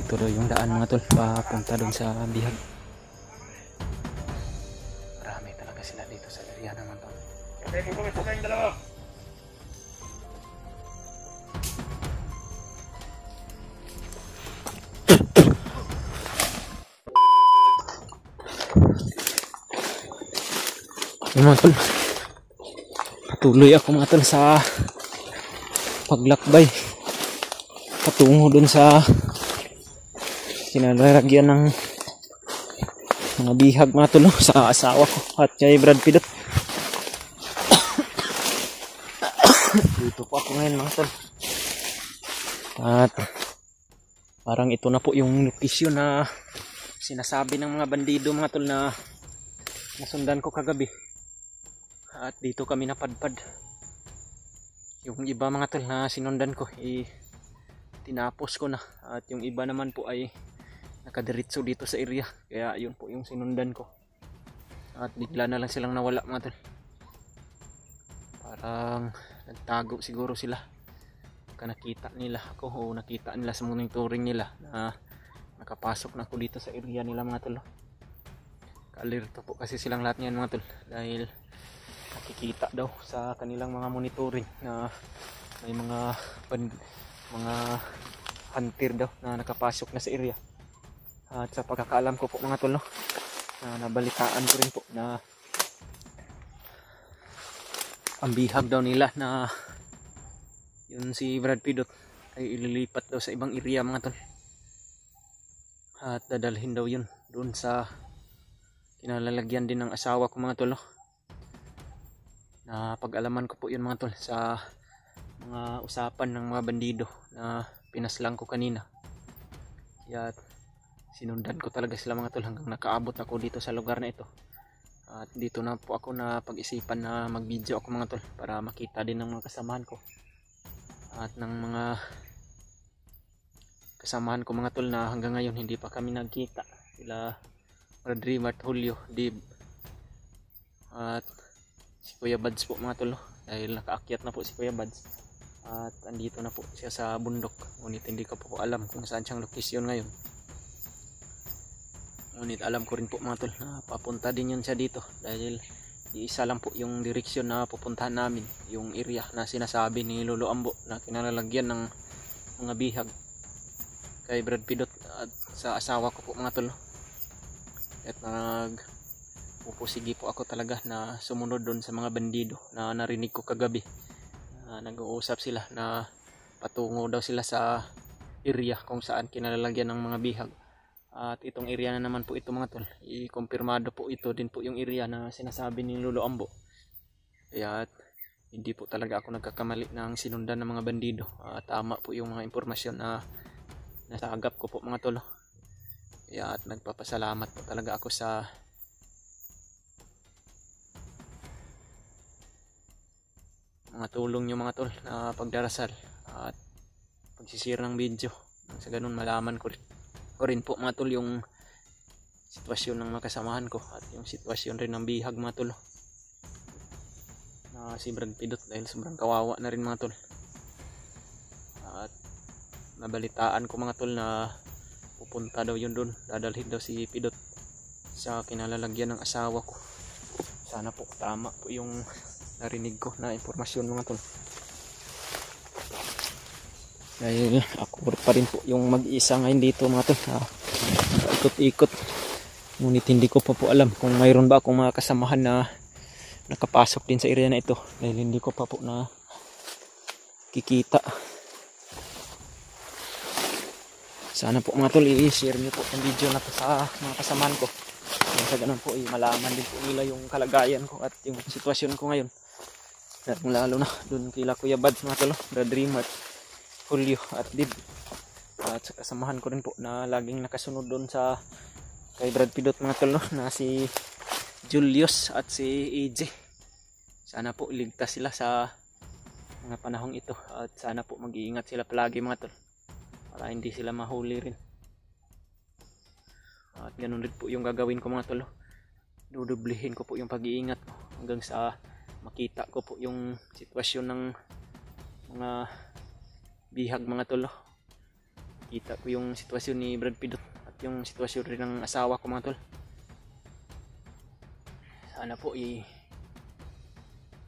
Ito daw yung daan mga tol, papunta doon sa bihag. Marami talaga sila dito sa area naman tol. Mga tol, patuloy ako mga tol sa paglakbay patungo dun sa kinalalagyan ng mga bihag mga tol sa asawa ko at kay Brad Pidot. Dito po ako ngayon mga tol, at parang ito na po yung location na sinasabi ng mga bandido mga tol na nasundan ko kagabi. At dito kami napadpad. Yung iba mga tol na sinundan ko tinapos ko na. At yung iba naman po ay nakadiritso dito sa area. Kaya yun po yung sinundan ko. At bigla na lang silang nawala mga tol. Parang nagtago siguro sila. Nakita nila ako o nakita nila sa monitoring nila na nakapasok na ako dito sa area nila mga tol. Kalirto po kasi silang lahat ngayon mga tol. Dahil nakikita daw sa kanilang mga monitoring na may mga hunter daw na nakapasok na sa area. At sa pagkakaalam ko po mga tol, na nabalitaan ko rin po na ang bihag daw nila na yun si Brad Pidot ay ililipat daw sa ibang area mga tol. At dadalhin daw yun doon sa kinalalagyan din ng asawa ko mga tol. Na pag-alaman ko po yun mga tol sa mga usapan ng mga bandido na pinaslang ko kanina. Kaya sinundan ko talaga sila mga tol hanggang nakaabot ako dito sa lugar na ito. At dito na po ako na pag-isipan na mag-video ako mga tol para makita din ng mga kasamahan ko. At ng mga kasamahan ko mga tol na hanggang ngayon hindi pa kami nagkita. Sila Rodri, Mart, Julio, Dib at si Kuya Bads po mga tol, dahil nakaakyat na po si Kuya Bads at andito na po siya sa bundok. Ngunit hindi ko po alam kung saan siyang location ngayon. Ngunit alam ko rin po mga tol na papunta din yun siya dito dahil isa lang po yung direksyon na pupuntahan namin, yung area na sinasabi ni Lolo Ambo na kinalalagyan ng mga bihag kay Brad Pidot at sa asawa ko po mga tol. At pupusigi po ako talaga na sumunod doon sa mga bandido na narinig ko kagabi. Nag-uusap sila na patungo daw sila sa area kung saan kinalalagyan ng mga bihag. At itong area na naman po ito mga tol, i-kumpirmado po ito din po yung area na sinasabi ni Lolo Ambo. Kaya hindi po talaga ako nagkakamali ng sinundan ng mga bandido. Tama po yung mga impormasyon na nasagap ko po mga tol. Kaya nagpapasalamat po talaga ako sa mga tulong nyo mga tol na pagdarasal at pagsishare ng video. Sa ganun malaman ko rin po mga tol yung sitwasyon ng mga kasamahan ko at yung sitwasyon rin ng bihag mga tol na si Brad Pidot dahil sobrang kawawa na rin mga tol. At nabalitaan ko mga tol na pupunta daw yun doon, dadalhin daw si Pidot sa kinalalagyan ng asawa ko. Sana po tama po yung narinig ko na impormasyon mga tol, dahil ako pa rin po yung mag-isa ngayon dito mga tol, ikot-ikot. Ngunit hindi ko pa po alam kung mayroon ba akong mga kasamahan na nakapasok din sa area na ito dahil hindi ko pa po na kikita. Sana po mga tol i-share nyo po ang video na to sa mga kasamahan ko. Sa ganun po malaman din po nila yung kalagayan ko at yung sitwasyon ko ngayon. Lalo na dun kila Kuya Bads mga tol, Rodri, Mart, Julio at Dib. At sa kasamahan ko rin po na laging nakasunod dun sa kay Brad Pidot mga tol na si Julius at si AJ. Sana po iligtas sila sa mga panahong ito at sana po mag-iingat sila palagi mga tol para hindi sila mahuli rin. At ganun rin po yung gagawin ko mga tol. Dudublihin ko po yung pag-iingat ko hanggang sa makita ko po yung sitwasyon ng mga bihag mga tol. nakita ko yung sitwasyon ni Brad Pidot at yung sitwasyon rin ng asawa ko mga tol. Sana po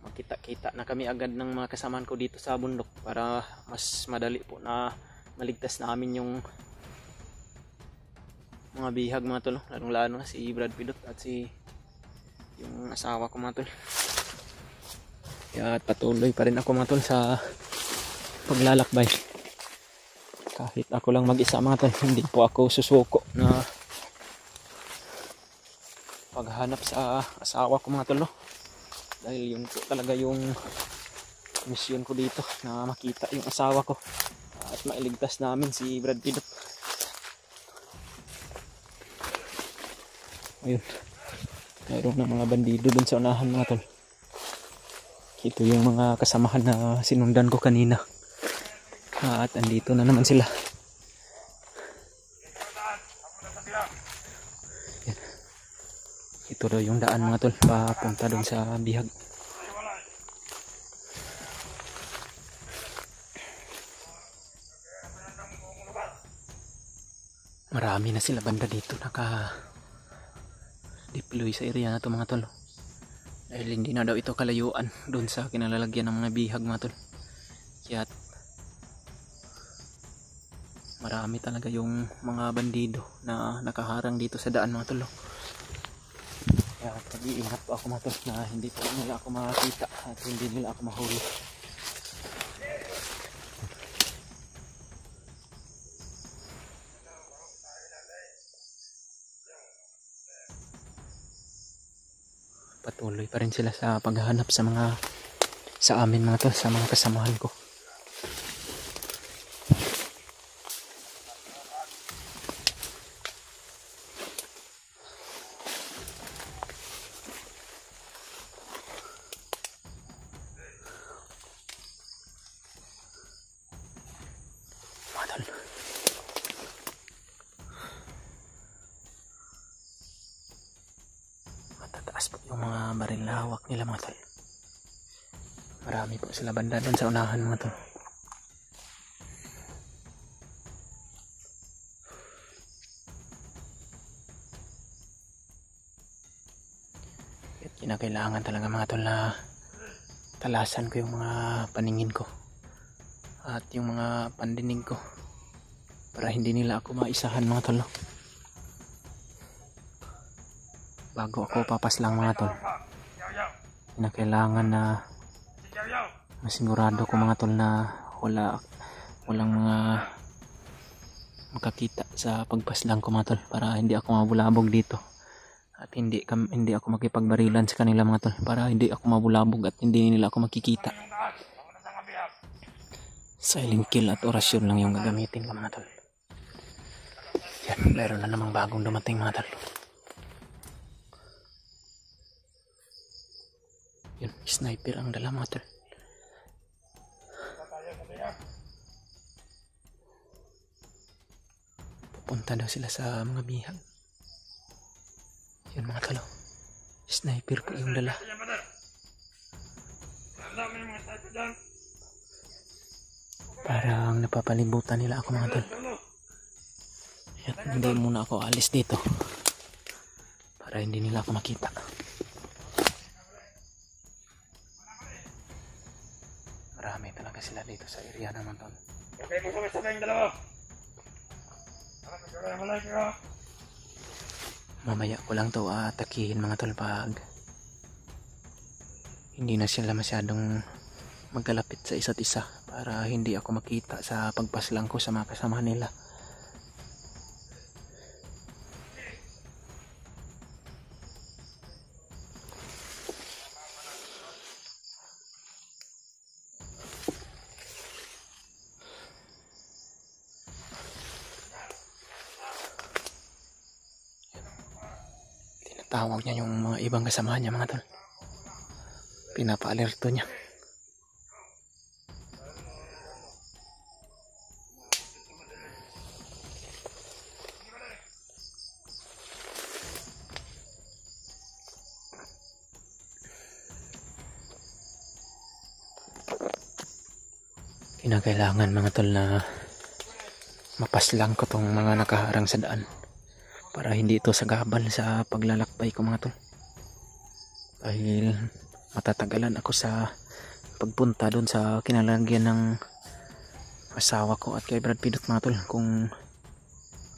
magkita-kita na kami agad ng mga kasamahan ko dito sa bundok para mas madali po na maligtas namin yung mga bihag mga tol, lalong lalo na si Brad Pidot at yung asawa ko mga tol. Kaya patuloy pa rin ako mga tol sa paglalakbay. Kahit ako lang mag-isa mga tol, hindi po ako susuko na paghanap sa asawa ko mga tol, no? Dahil yun po talaga yung misyon ko dito, na makita yung asawa ko at mailigtas namin si Brad Pidot. Ayun, mayroon na mga bandido dun sa unahan mga tol. Ito yung mga kasamahan na sinundan ko kanina. At andito na naman sila. Yan. Ito daw yung daan mga tol, papunta doon sa bihag. Marami na sila banda dito naka-deploy sa area na to mga tol. Dahil hindi na daw ito kalayuan doon sa kinalalagyan ng mga bihag mga tol. Kaya marami talaga yung mga bandido na nakaharang dito sa daan mga tol. Kaya pag-iingat po ako mga tol na hindi po nila ako makakita at hindi nila ako mahuli. Patuloy pa rin sila sa paghahanap sa amin mga tol, sa mga kasamahan ko. Matataas po yung mga baril na hawak nila mga tol. Marami po sila banda doon sa unahan mga tol. At kinakailangan talaga mga tol na talasan ko yung mga paningin ko at yung mga pandinig ko para hindi nila ako maisahan mga tol. Bago ako papaslang mga tol, kinakailangan na masigurado ko mga tol na walang mga makakita sa pagpaslang ko mga tol, para hindi ako mabulabog dito at hindi ako makipagbarilan sa kanila mga tol, para hindi ako mabulabog at hindi nila ako makikita. Silent kill at orasyon lang yung gagamitin ko mga tol. Yan, meron na namang bagong dumating mga tol. Yun, sniper ang dala mga tol. Pupunta daw sila sa mga bihag. Yun mga tol, sniper po yung dala. Parang napapalibutan nila ako mga tol. At hindi muna ako alis dito para hindi nila ako makita. Marami talaga sila dito sa area naman tol. Okay, magkakasama yung dalawa. Mamaya ko lang to atakihin mga tol pag hindi na sila masyadong magkalapit sa isa't isa, para hindi ako makita sa pagpaslang ko sa mga kasama nila. Tinatawag niya yung mga ibang kasama niya mga tol. Pinapa-alerto niya. Kinakailangan mga tol na mapaslang ko tong mga nakaharang sa daan para hindi ito sagabal sa paglalakbay ko mga tol, dahil matatagalan ako sa pagpunta doon sa kinalalagyan ng asawa ko at kay Brad Pidot mga tol, kung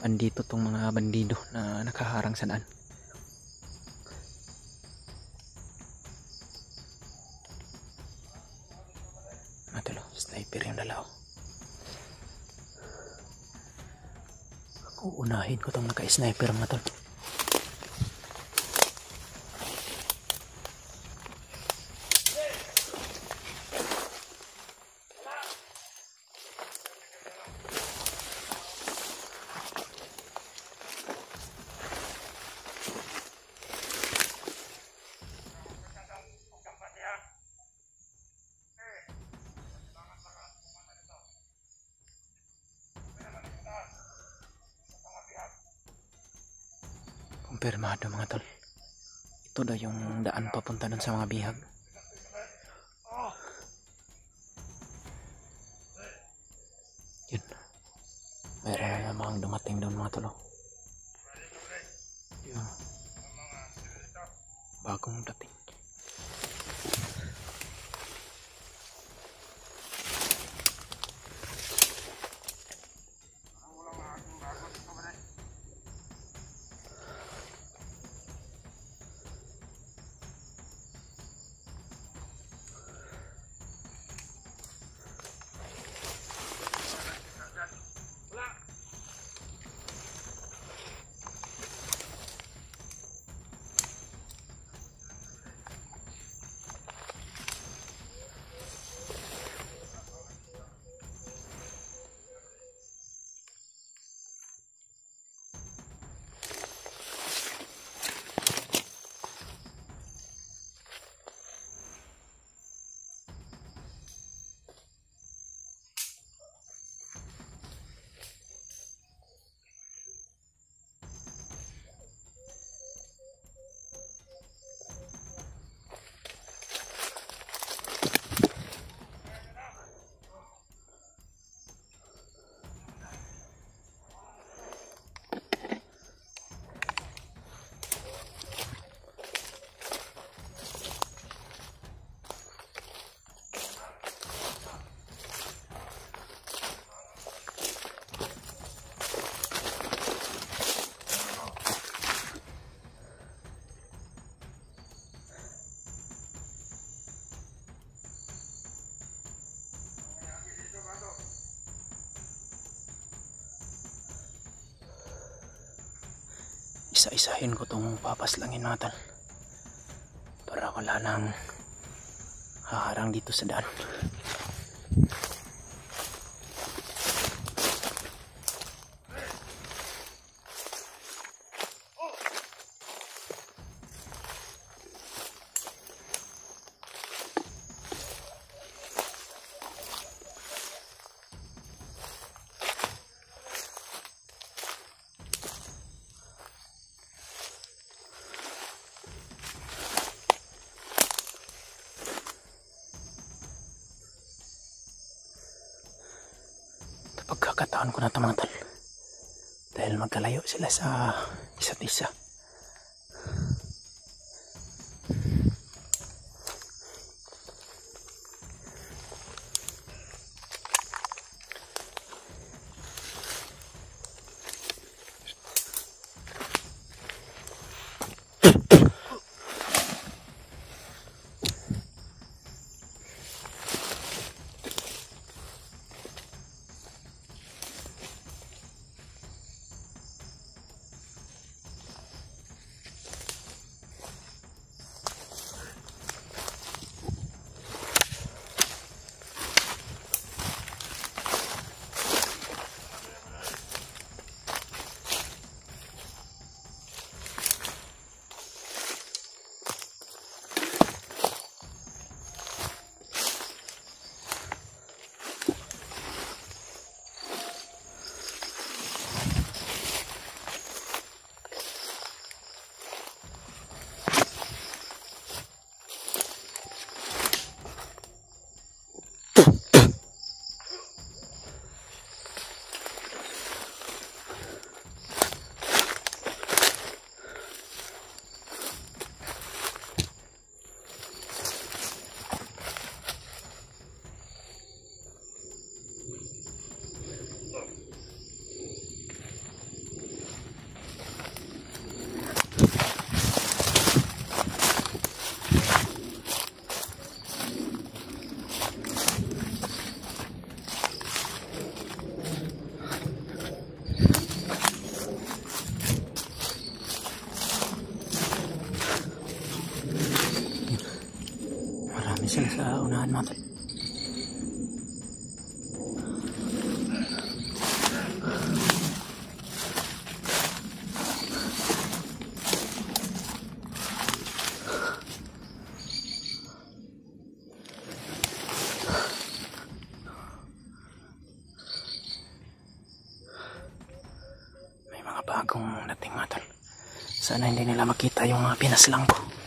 andito tong mga bandido na nakaharang sa daan. Mga tol, sniper yung dalaw. Uunahin ko tong naka-sniper mga tol. Kumpirmado mga tol, ito daw yung daan papunta dun sa mga bihag. Yun, mayroon na namang dumating doon mga tol. Yun, bagong dating. Isa-isahin ko itong papaslangin natin para wala nang haharang dito sa daan. Pagkakataon ko na ito mga tol, dahil magkalayo sila sa isa't isa. mga tol. May mga bagong dating mga tol. Sana hindi nila makita yung mga pinaslang ko.